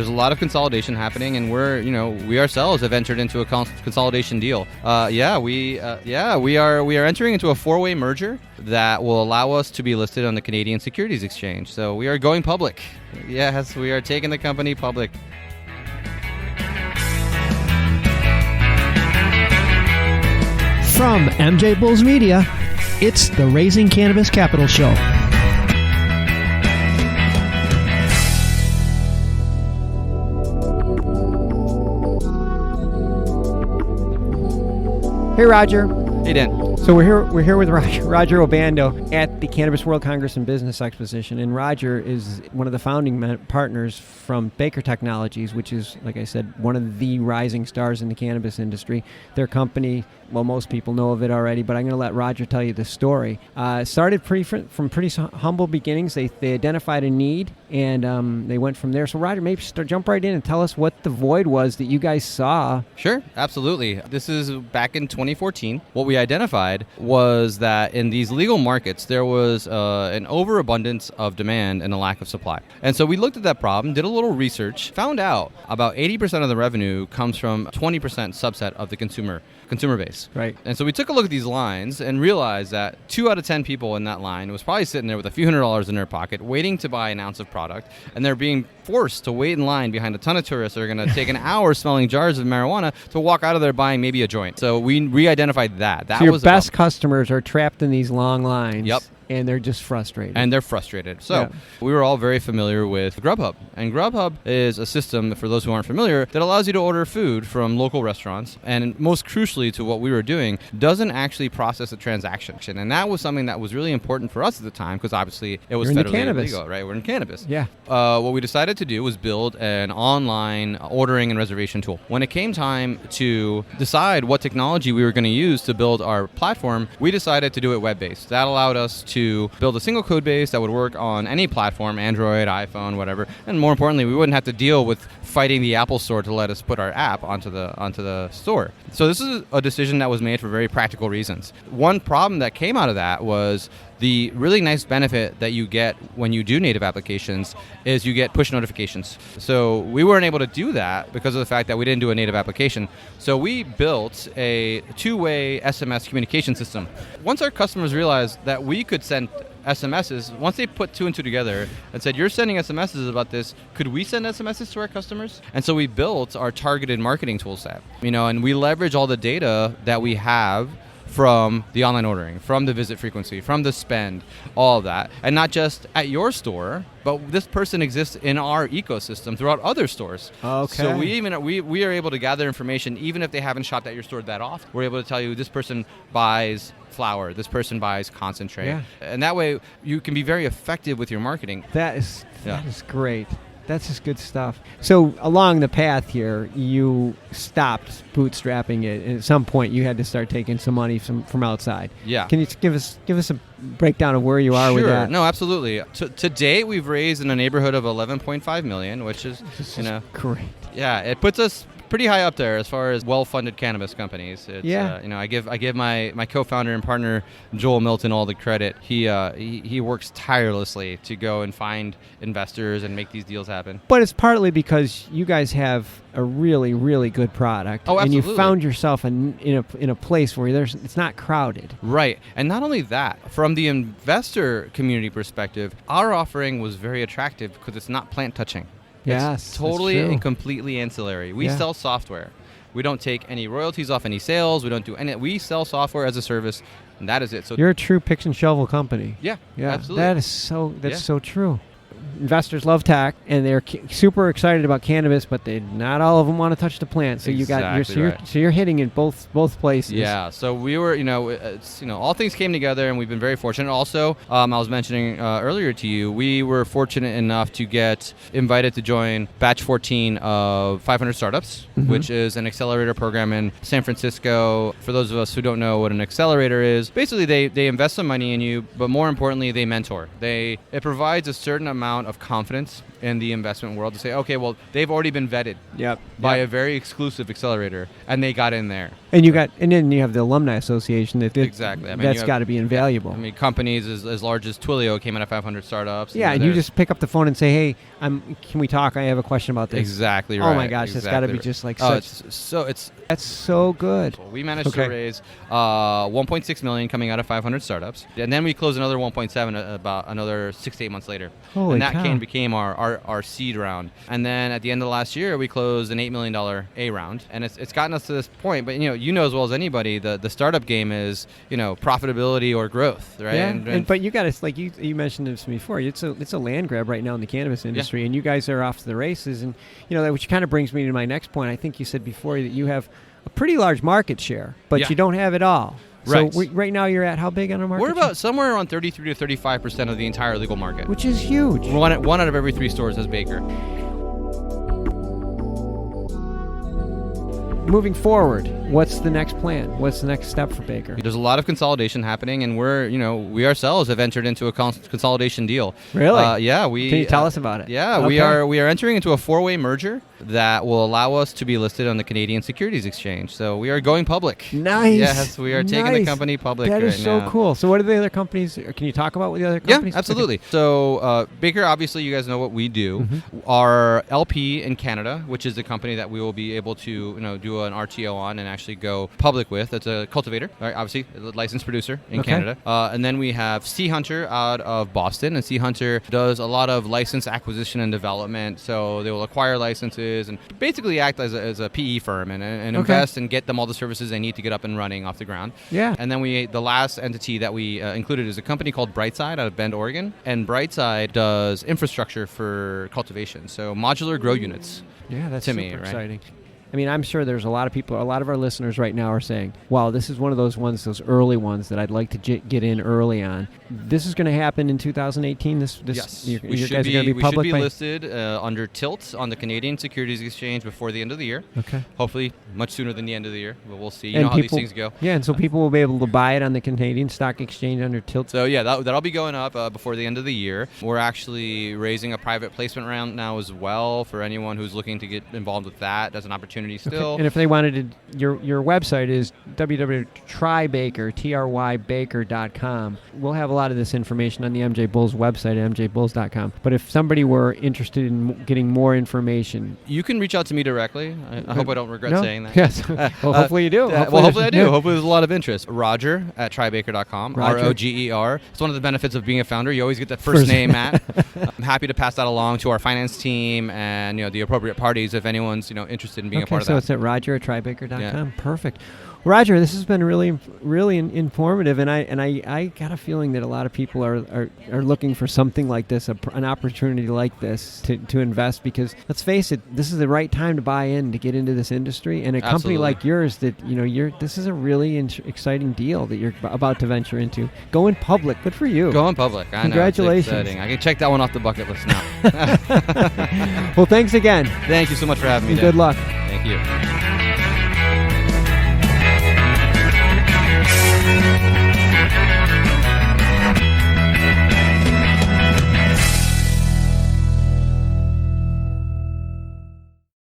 There's a lot of consolidation happening, and we ourselves have entered into a consolidation deal. We are entering into a 4-way merger that will allow us to be listed on the Canadian Securities Exchange. So we are going public. Yes, we are taking the company public. From MJBulls Media, it's the Raising Cannabis Capital Show. Hey, Roger. Hey, Dan. So we're here with Roger Obando at the Cannabis World Congress and Business Exposition, and Roger is one of the founding partners from Baker Technologies, which is, like I said, one of the rising stars in the cannabis industry. Their company, well, most people know of it already, but I'm going to let Roger tell you the story. Started from pretty humble beginnings. They identified a need, and they went from there. So Roger, maybe jump right in and tell us what the void was that you guys saw. Sure, absolutely. This is back in 2014. What we identified was that in these legal markets, there was an overabundance of demand and a lack of supply. And so we looked at that problem, did a little research, found out about 80% of the revenue comes from 20% subset of the consumer base. Right. And so we took a look at these lines and realized that 2 out of 10 people in that line was probably sitting there with a few $100s in their pocket waiting to buy an ounce of product, and they're being forced to wait in line behind a ton of tourists that are going to take an hour smelling jars of marijuana to walk out of there buying maybe a joint. So we re-identified that. So your best customers are trapped in these long lines. Yep. And they're just frustrated. So we were all very familiar with Grubhub. And Grubhub is a system, for those who aren't familiar, that allows you to order food from local restaurants. And most crucially to what we were doing, doesn't actually process a transaction. And that was something that was really important for us at the time, because obviously it was federally illegal, right? We're in cannabis. Yeah. What we decided to do was build an online ordering and reservation tool. When it came time to decide what technology we were going to use to build our platform, we decided to do it web-based. That allowed us to build a single code base that would work on any platform, Android, iPhone, whatever. And more importantly, we wouldn't have to deal with fighting the Apple Store to let us put our app onto the store. So this is a decision that was made for very practical reasons. One problem that came out of that was the really nice benefit that you get when you do native applications is you get push notifications. So we weren't able to do that because of the fact that we didn't do a native application. So we built a 2-way SMS communication system. Once our customers realized that we could send SMSs, once they put 2 and 2 together and said, you're sending SMSs about this, could we send SMSs to our customers? And so we built our targeted marketing tool set, and we leverage all the data that we have from the online ordering, from the visit frequency, from the spend, all of that. And not just at your store, but this person exists in our ecosystem throughout other stores. Okay. So we are able to gather information even if they haven't shopped at your store that often. We're able to tell you this person buys flour, this person buys concentrate. Yeah. And that way you can be very effective with your marketing. That is great. That's just good stuff. So along the path here, you stopped bootstrapping it, and at some point you had to start taking some money from outside. Yeah. Can you give us a breakdown of where you are with that? No, absolutely. To date, we've raised in a neighborhood of $11.5 million, which is great. Yeah, it puts us pretty high up there as far as well-funded cannabis companies. I give my co-founder and partner Joel Milton all the credit. He works tirelessly to go and find investors and make these deals happen. But it's partly because you guys have a really, really good product. Oh, absolutely. And you found yourself in a place where it's not crowded. Right. And not only that, from the investor community perspective, our offering was very attractive because it's not plant touching. Yes, it's totally and completely ancillary. We sell software. We don't take any royalties off any sales. We don't do any. We sell software as a service, and that is it. So you're a true picks and shovel company. Yeah, absolutely. That is so true. Investors love tech, and they're super excited about cannabis, but not all of them want to touch the plant. So you're hitting in both places. Yeah. So we were, all things came together, and we've been very fortunate. Also, I was mentioning earlier to you, we were fortunate enough to get invited to join Batch 14 of 500 Startups, which is an accelerator program in San Francisco. For those of us who don't know what an accelerator is, basically they invest some money in you, but more importantly, they mentor. It provides a certain amount of confidence in the investment world to say, okay, well, they've already been vetted Yep. by a very exclusive accelerator, and they got in there. And then you have the Alumni Association. Exactly. I mean, That's got to be invaluable. I mean, companies as large as Twilio came out of 500 startups. Yeah, and you just pick up the phone and say, "Hey, can we talk? I have a question about this." Exactly right. Oh my gosh, that's got to be just like such. That's so good. We managed to raise 1.6 million coming out of 500 startups, and then we closed another 1.7 about another 6 to 8 months later. Holy and that cow. became our seed round. And then at the end of last year, we closed an $8 million A round, and it's gotten us to this point. But you know as well as anybody, the startup game is profitability or growth, right? Yeah, but you got to, like you mentioned this before. It's a land grab right now in the cannabis industry, and you guys are off to the races. And which kind of brings me to my next point. I think you said before that you have a pretty large market share, but you don't have it all. Right. So right now you're at how big on a market We're share? about somewhere around 33 to 35% of the entire legal market. Which is huge. One out of every 3 stores has Baker. Moving forward, what's the next plan? What's the next step for Baker? There's a lot of consolidation happening, and we ourselves have entered into a consolidation deal. Really? Yeah. Can you tell us about it? Yeah, Okay. we are entering into a 4-way merger that will allow us to be listed on the Canadian Securities Exchange. So we are going public. Nice. Yes, we are taking the company public right now. That is so cool. So what are the other companies? Can you talk about what the other companies? Yeah, absolutely. Okay. So Baker, obviously, you guys know what we do. Mm-hmm. Our LP in Canada, which is the company that we will be able to do an RTO on and actually go public with. It's a cultivator, right? Obviously, a licensed producer in Canada. And then we have Sea Hunter out of Boston, and Sea Hunter does a lot of license acquisition and development. So they will acquire licenses and basically act as a PE firm and invest and get them all the services they need to get up and running off the ground. Yeah. And then the last entity that we included is a company called Brightside out of Bend, Oregon. And Brightside does infrastructure for cultivation, so modular grow units. Yeah, that's to super me, right? exciting. I mean, I'm sure there's a lot of people, a lot of our listeners right now are saying, wow, this is one of those early ones that I'd like to get in early on. This is going to happen in 2018? Yes. You We guys should are going to be public? be listed under TILT on the Canadian Securities Exchange before the end of the year. Okay. Hopefully much sooner than the end of the year, but we'll see. You know how these things go. Yeah, and so people will be able to buy it on the Canadian Stock Exchange under TILT. So yeah, that'll be going up before the end of the year. We're actually raising a private placement round now as well for anyone who's looking to get involved with that. That's an opportunity still. Okay. And if they wanted to, your website is www.trybaker.com. We'll have a lot of this information on the MJBulls website at mjbulls.com. But if somebody were interested in getting more information, you can reach out to me directly. I hope I don't regret saying that. Yes. Well, hopefully you do. Hopefully I do. Hopefully there's a lot of interest. Roger at trybaker.com. Roger. It's one of the benefits of being a founder. You always get that first name, Matt. I'm happy to pass that along to our finance team and the appropriate parties if anyone's interested in being a part of that. So it's at Roger at trybaker.com. Yeah. Perfect. Roger, this has been really, really informative, and I got a feeling that a lot of people are looking for something like this, an opportunity like this to invest, because let's face it, this is the right time to buy in, to get into this industry, and a company like yours that this is a really exciting deal that you're about to venture into. Going public, good for you. Going public, I know. Congratulations. It's exciting. I can check that one off the bucket list now. Well, thanks again. Thank you so much for having me. Good luck. Thank you.